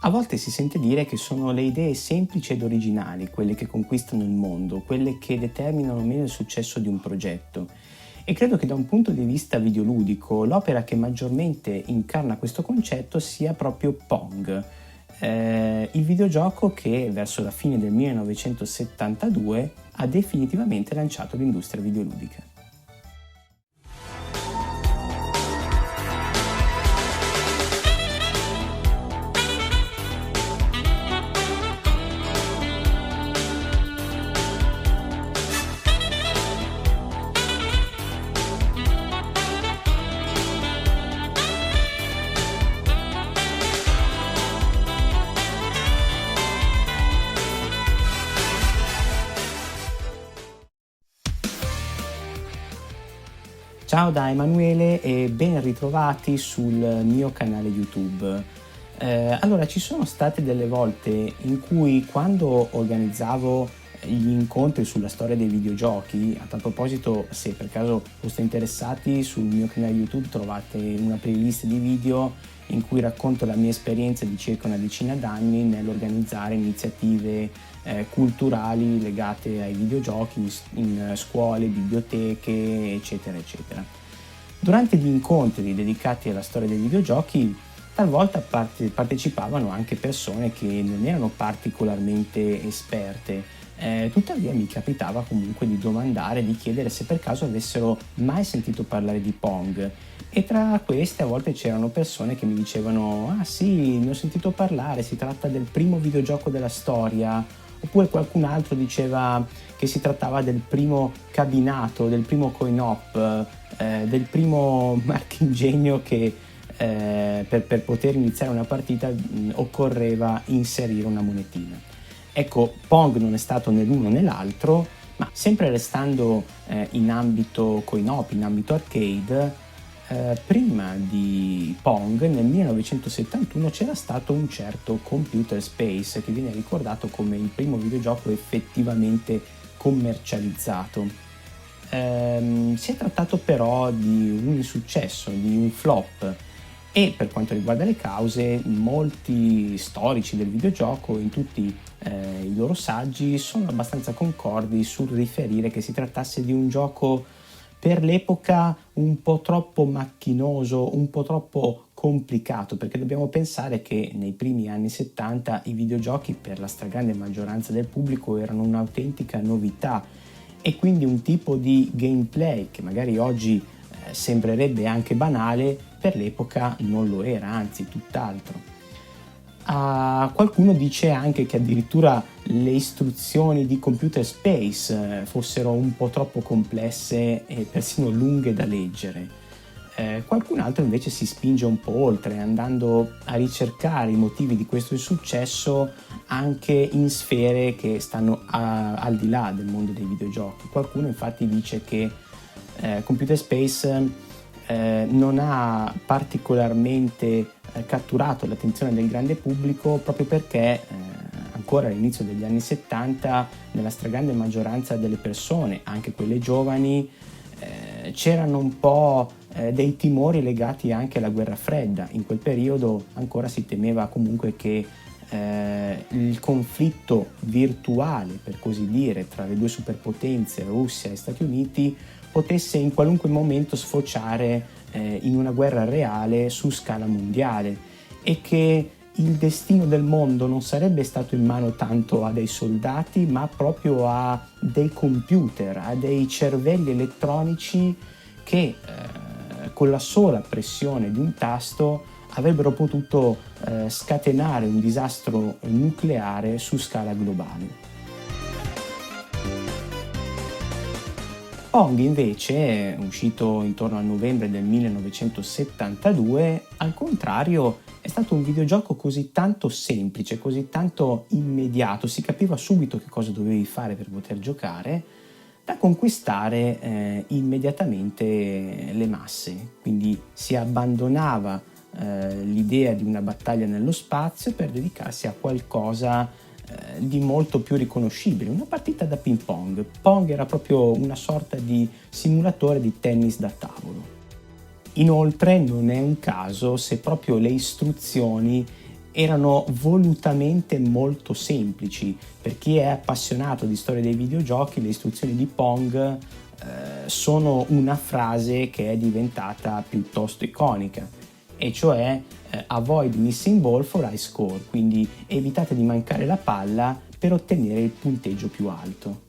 A volte si sente dire che sono le idee semplici ed originali quelle che conquistano il mondo, quelle che determinano meno il successo di un progetto. E credo che da un punto di vista videoludico l'opera che maggiormente incarna questo concetto sia proprio Pong, il videogioco che verso la fine del 1972 ha definitivamente lanciato l'industria videoludica. Ciao da Emanuele e ben ritrovati sul mio canale YouTube. Allora, ci sono state delle volte in cui quando organizzavo gli incontri sulla storia dei videogiochi, a tal proposito, se per caso foste interessati, sul mio canale YouTube trovate una playlist di video in cui racconto la mia esperienza di circa una decina d'anni nell'organizzare iniziative culturali legate ai videogiochi in scuole, biblioteche, eccetera, eccetera. Durante gli incontri dedicati alla storia dei videogiochi, talvolta partecipavano anche persone che non erano particolarmente esperte, tuttavia mi capitava comunque di domandare, di chiedere se per caso avessero mai sentito parlare di Pong. E tra queste a volte c'erano persone che mi dicevano: ah sì, ne ho sentito parlare, si tratta del primo videogioco della storia. Oppure qualcun altro diceva che si trattava del primo cabinato, del primo coin-op, del primo marchingegno che per poter iniziare una partita occorreva inserire una monetina. Ecco, Pong non è stato né l'uno né l'altro, ma sempre restando in ambito coin-op, in ambito arcade, prima di Pong nel 1971 c'era stato un certo Computer Space che viene ricordato come il primo videogioco effettivamente commercializzato. Si è trattato però di un insuccesso, di un flop, e per quanto riguarda le cause, molti storici del videogioco in tutti i loro saggi sono abbastanza concordi sul riferire che si trattasse di un gioco per l'epoca un po' troppo macchinoso, un po' troppo complicato, perché dobbiamo pensare che nei primi anni 70 i videogiochi per la stragrande maggioranza del pubblico erano un'autentica novità, e quindi un tipo di gameplay che magari oggi sembrerebbe anche banale, per l'epoca non lo era, anzi tutt'altro. Qualcuno dice anche che addirittura le istruzioni di Computer Space fossero un po' troppo complesse e persino lunghe da leggere. Qualcun altro invece si spinge un po' oltre, andando a ricercare i motivi di questo insuccesso anche in sfere che stanno al di là del mondo dei videogiochi. Qualcuno infatti dice che Computer Space non ha particolarmente catturato l'attenzione del grande pubblico proprio perché ancora all'inizio degli anni 70 nella stragrande maggioranza delle persone, anche quelle giovani, c'erano un po' dei timori legati anche alla guerra fredda. In quel periodo ancora si temeva comunque che il conflitto virtuale, per così dire, tra le due superpotenze, Russia e Stati Uniti, potesse in qualunque momento sfociare in una guerra reale su scala mondiale, e che il destino del mondo non sarebbe stato in mano tanto a dei soldati, ma proprio a dei computer, a dei cervelli elettronici che con la sola pressione di un tasto avrebbero potuto scatenare un disastro nucleare su scala globale. Pong invece, uscito intorno a novembre del 1972, al contrario è stato un videogioco così tanto semplice, così tanto immediato, si capiva subito che cosa dovevi fare per poter giocare, da conquistare immediatamente le masse. Quindi si abbandonava l'idea di una battaglia nello spazio per dedicarsi a qualcosa di molto più riconoscibile, una partita da ping pong. Pong era proprio una sorta di simulatore di tennis da tavolo. Inoltre non è un caso se proprio le istruzioni erano volutamente molto semplici. Per chi è appassionato di storia dei videogiochi, le istruzioni di Pong sono una frase che è diventata piuttosto iconica, e cioè avoid missing ball for high score, quindi evitate di mancare la palla per ottenere il punteggio più alto.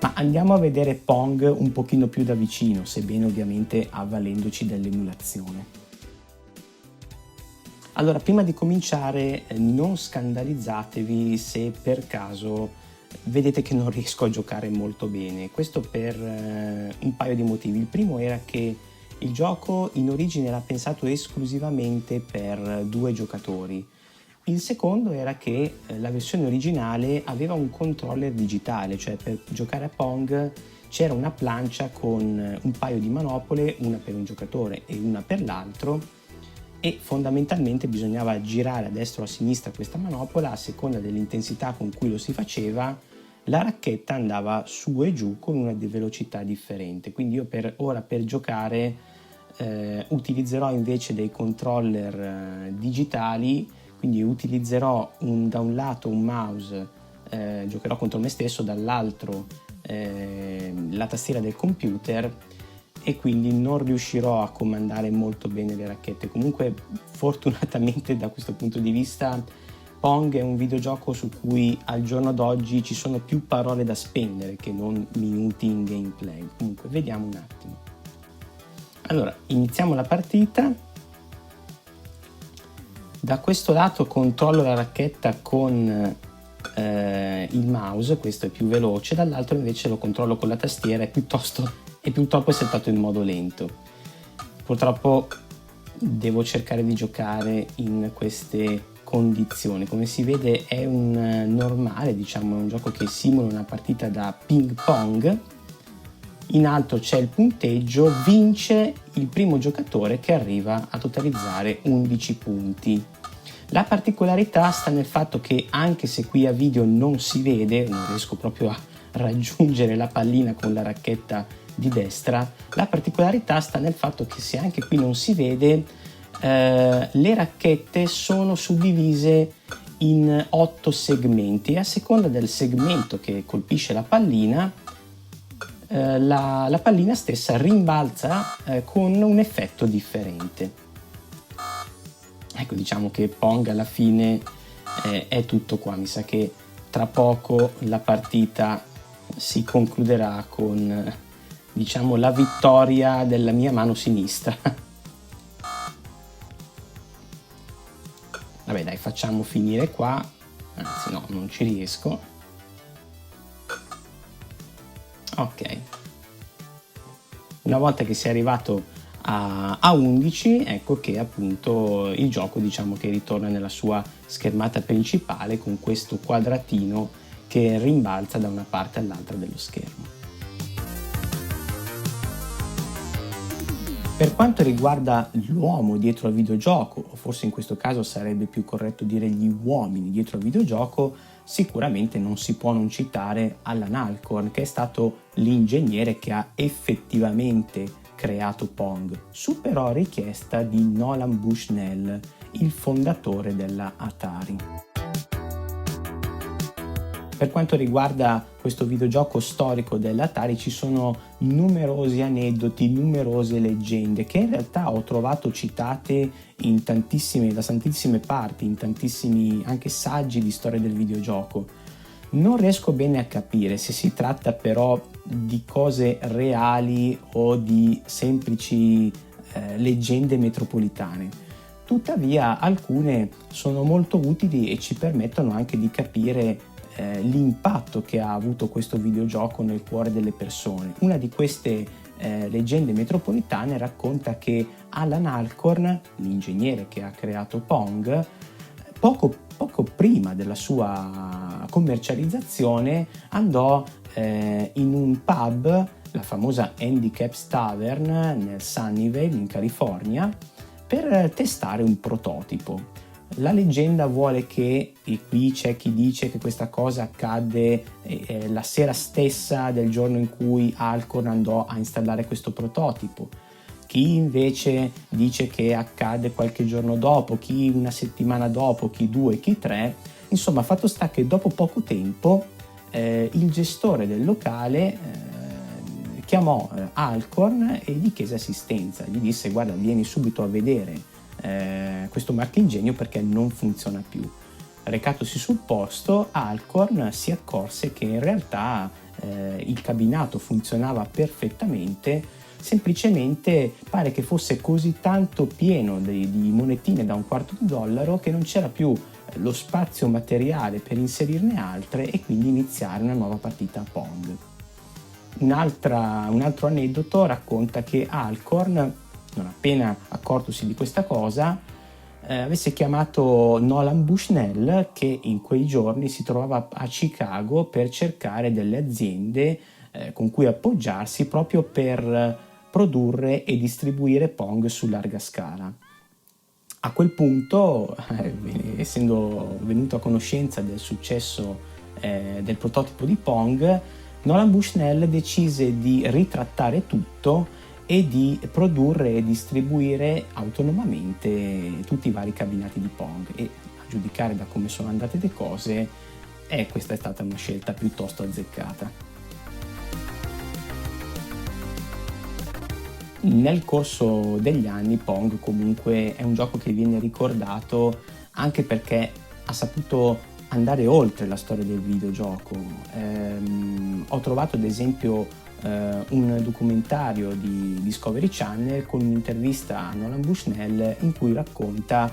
Ma andiamo a vedere Pong un pochino più da vicino, sebbene ovviamente avvalendoci dell'emulazione. Allora, prima di cominciare, non scandalizzatevi se per caso vedete che non riesco a giocare molto bene. Questo per un paio di motivi. Il primo era che il gioco in origine era pensato esclusivamente per 2 giocatori. Il secondo era che la versione originale aveva un controller digitale, cioè per giocare a Pong c'era una plancia con un paio di manopole, una per un giocatore e una per l'altro, e fondamentalmente bisognava girare a destra o a sinistra questa manopola. A seconda dell'intensità con cui lo si faceva, la racchetta andava su e giù con una velocità differente. Quindi io per giocare utilizzerò invece dei controller digitali, quindi utilizzerò da un lato un mouse, giocherò contro me stesso, dall'altro la tastiera del computer, e quindi non riuscirò a comandare molto bene le racchette. Comunque fortunatamente da questo punto di vista Pong è un videogioco su cui al giorno d'oggi ci sono più parole da spendere che non minuti in gameplay. Comunque vediamo un attimo. Allora, iniziamo la partita. Da questo lato controllo la racchetta con il mouse, questo è più veloce, dall'altro invece lo controllo con la tastiera, e purtroppo è settato in modo lento. Purtroppo devo cercare di giocare in queste condizioni. Come si vede è un normale, diciamo, un gioco che simula una partita da ping pong. In alto c'è il punteggio, vince il primo giocatore che arriva a totalizzare 11 punti. La particolarità sta nel fatto che, anche se qui a video non si vede, non riesco proprio a raggiungere la pallina con la racchetta di destra, la particolarità sta nel fatto che, se anche qui non si vede, le racchette sono suddivise in 8 segmenti, e a seconda del segmento che colpisce la pallina, la pallina stessa rimbalza con un effetto differente. Ecco, diciamo che Pong alla fine è tutto qua. Mi sa che tra poco la partita si concluderà con, diciamo, la vittoria della mia mano sinistra. Vabbè, dai, facciamo finire qua. Anzi no, non ci riesco. Ok. Una volta che si è arrivato a 11, ecco che appunto il gioco, diciamo, che ritorna nella sua schermata principale con questo quadratino che rimbalza da una parte all'altra dello schermo. Per quanto riguarda l'uomo dietro al videogioco, o forse in questo caso sarebbe più corretto dire gli uomini dietro al videogioco, sicuramente non si può non citare Alan Alcorn, che è stato l'ingegnere che ha effettivamente creato Pong, su però richiesta di Nolan Bushnell, il fondatore della Atari. Per quanto riguarda questo videogioco storico dell'Atari, ci sono numerosi aneddoti, numerose leggende che in realtà ho trovato citate da tantissime parti, in tantissimi anche saggi di storia del videogioco. Non riesco bene a capire se si tratta però di cose reali o di semplici leggende metropolitane. Tuttavia alcune sono molto utili e ci permettono anche di capire l'impatto che ha avuto questo videogioco nel cuore delle persone. Una di queste leggende metropolitane racconta che Alan Alcorn, l'ingegnere che ha creato Pong, poco prima della sua commercializzazione andò in un pub, la famosa Handicaps Tavern nel Sunnyvale in California, per testare un prototipo. La leggenda vuole che, e qui c'è chi dice che questa cosa accadde la sera stessa del giorno in cui Alcorn andò a installare questo prototipo, chi invece dice che accade qualche giorno dopo, chi una settimana dopo, chi 2, chi 3. Insomma, fatto sta che dopo poco tempo il gestore del locale chiamò Alcorn e gli chiese assistenza, gli disse: guarda, vieni subito a vedere questo marchingegno perché non funziona più. Recatosi sul posto, Alcorn si accorse che in realtà il cabinato funzionava perfettamente, semplicemente pare che fosse così tanto pieno di monetine da $0,25 che non c'era più lo spazio materiale per inserirne altre e quindi iniziare una nuova partita a Pong. Un altro aneddoto racconta che Alcorn, non appena accortosi di questa cosa, avesse chiamato Nolan Bushnell, che in quei giorni si trovava a Chicago per cercare delle aziende con cui appoggiarsi proprio per produrre e distribuire Pong su larga scala. A quel punto, essendo venuto a conoscenza del successo del prototipo di Pong, Nolan Bushnell decise di ritrattare tutto e di produrre e distribuire autonomamente tutti i vari cabinati di Pong, e a giudicare da come sono andate le cose questa è stata una scelta piuttosto azzeccata. Nel corso degli anni Pong comunque è un gioco che viene ricordato anche perché ha saputo andare oltre la storia del videogioco. Ho trovato ad esempio un documentario di Discovery Channel con un'intervista a Nolan Bushnell in cui racconta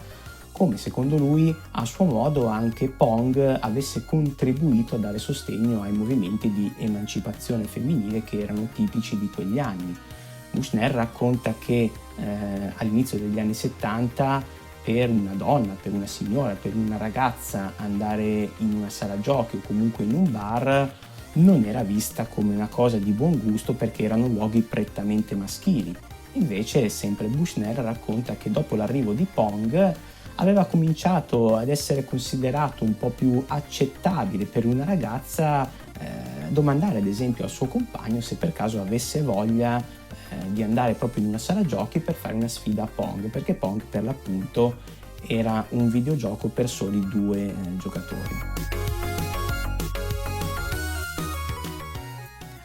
come secondo lui a suo modo anche Pong avesse contribuito a dare sostegno ai movimenti di emancipazione femminile che erano tipici di quegli anni. Bushnell racconta che all'inizio degli anni 70 per una donna, per una signora, per una ragazza andare in una sala giochi o comunque in un bar non era vista come una cosa di buon gusto perché erano luoghi prettamente maschili. Invece sempre Bushnell racconta che dopo l'arrivo di Pong aveva cominciato ad essere considerato un po' più accettabile per una ragazza domandare ad esempio al suo compagno se per caso avesse voglia di andare proprio in una sala giochi per fare una sfida a Pong, perché Pong per l'appunto era un videogioco per soli 2 giocatori.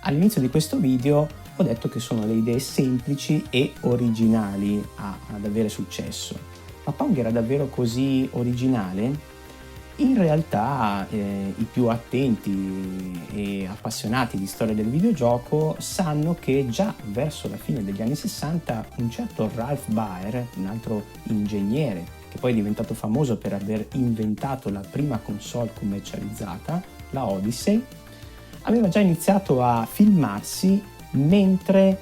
All'inizio di questo video ho detto che sono le idee semplici e originali ad avere successo. Ma Pong era davvero così originale? In realtà i più attenti e appassionati di storia del videogioco sanno che già verso la fine degli anni 60 un certo Ralph Baer, un altro ingegnere che poi è diventato famoso per aver inventato la prima console commercializzata, la Odyssey, aveva già iniziato a filmarsi mentre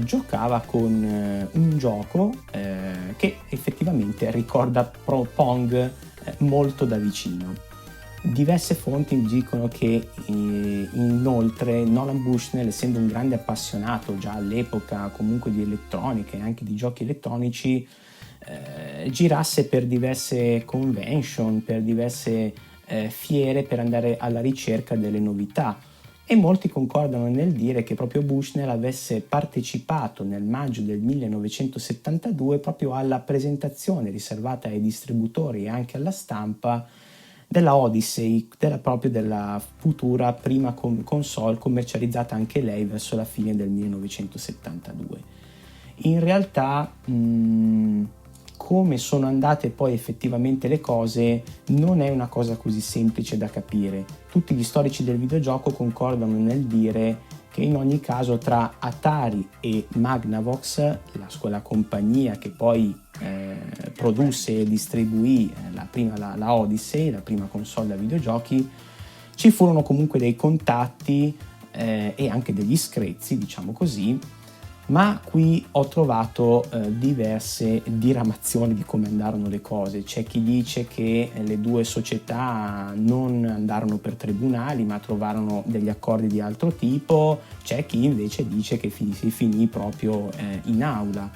giocava con un gioco che effettivamente ricorda Pong molto da vicino. Diverse fonti dicono che inoltre Nolan Bushnell, essendo un grande appassionato già all'epoca comunque di elettronica e anche di giochi elettronici, girasse per diverse convention, per diverse fiere per andare alla ricerca delle novità, e molti concordano nel dire che proprio Bushnell avesse partecipato nel maggio del 1972 proprio alla presentazione riservata ai distributori e anche alla stampa della Odyssey, della futura prima console commercializzata anche lei verso la fine del 1972. In realtà come sono andate poi effettivamente le cose non è una cosa così semplice da capire. Tutti gli storici del videogioco concordano nel dire che in ogni caso tra Atari e Magnavox, quella compagnia che poi produsse e distribuì la Odyssey, la prima console da videogiochi, ci furono comunque dei contatti e anche degli screzi, diciamo così, ma qui ho trovato diverse diramazioni di come andarono le cose. C'è chi dice che le due società non andarono per tribunali ma trovarono degli accordi di altro tipo, c'è chi invece dice che si finì proprio in aula.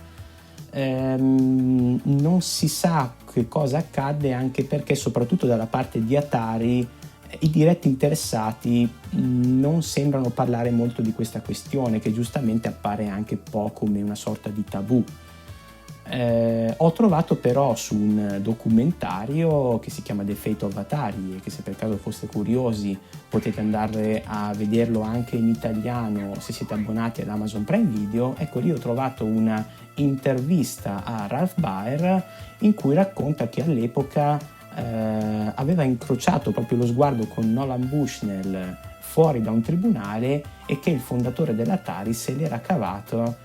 non si sa che cosa accadde, anche perché soprattutto dalla parte di Atari i diretti interessati non sembrano parlare molto di questa questione, che giustamente appare anche un po' come una sorta di tabù. Ho trovato però su un documentario che si chiama The Fate of Atari, e che se per caso foste curiosi potete andare a vederlo anche in italiano se siete abbonati ad Amazon Prime Video. Ecco, lì ho trovato una intervista a Ralph Baer in cui racconta che all'epoca aveva incrociato proprio lo sguardo con Nolan Bushnell fuori da un tribunale, e che il fondatore dell'Atari se l'era cavato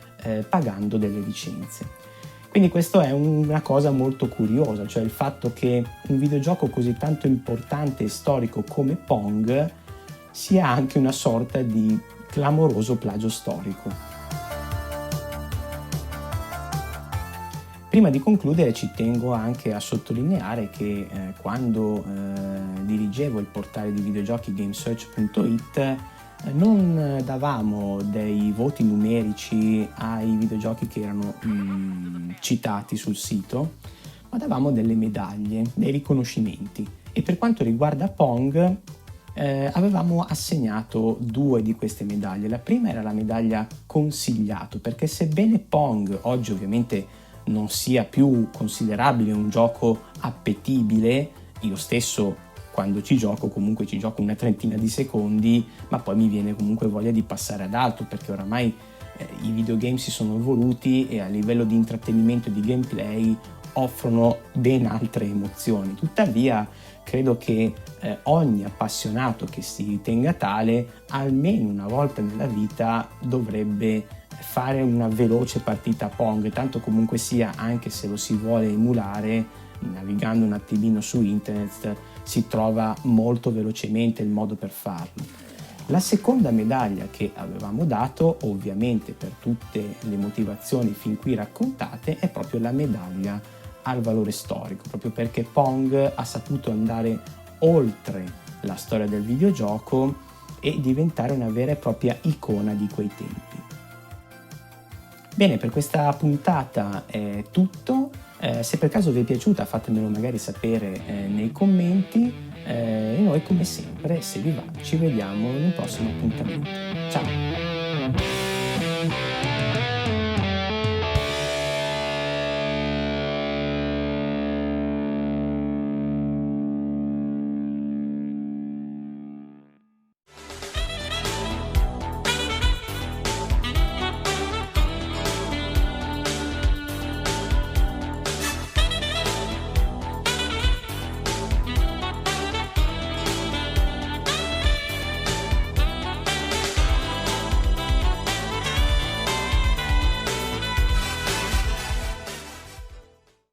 pagando delle licenze. Quindi questo è una cosa molto curiosa, cioè il fatto che un videogioco così tanto importante e storico come Pong sia anche una sorta di clamoroso plagio storico. Prima di concludere ci tengo anche a sottolineare che quando dirigevo il portale di videogiochi gamesearch.it non davamo dei voti numerici ai videogiochi che erano citati sul sito, ma davamo delle medaglie, dei riconoscimenti. E per quanto riguarda Pong avevamo assegnato 2 di queste medaglie. La prima era la medaglia consigliato, perché sebbene Pong oggi ovviamente non sia più considerabile un gioco appetibile, io stesso quando ci gioco comunque ci gioco una trentina di secondi, ma poi mi viene comunque voglia di passare ad altro, perché oramai i videogame si sono evoluti e a livello di intrattenimento e di gameplay offrono ben altre emozioni. Tuttavia credo che ogni appassionato che si ritenga tale almeno una volta nella vita dovrebbe fare una veloce partita a Pong, tanto comunque sia, anche se lo si vuole emulare, navigando un attimino su internet si trova molto velocemente il modo per farlo. La seconda medaglia che avevamo dato, ovviamente per tutte le motivazioni fin qui raccontate, è proprio la medaglia al valore storico, proprio perché Pong ha saputo andare oltre la storia del videogioco e diventare una vera e propria icona di quei tempi. Bene, per questa puntata è tutto. Se per caso vi è piaciuta fatemelo magari sapere nei commenti, e noi come sempre, se vi va, ci vediamo in un prossimo appuntamento. Ciao!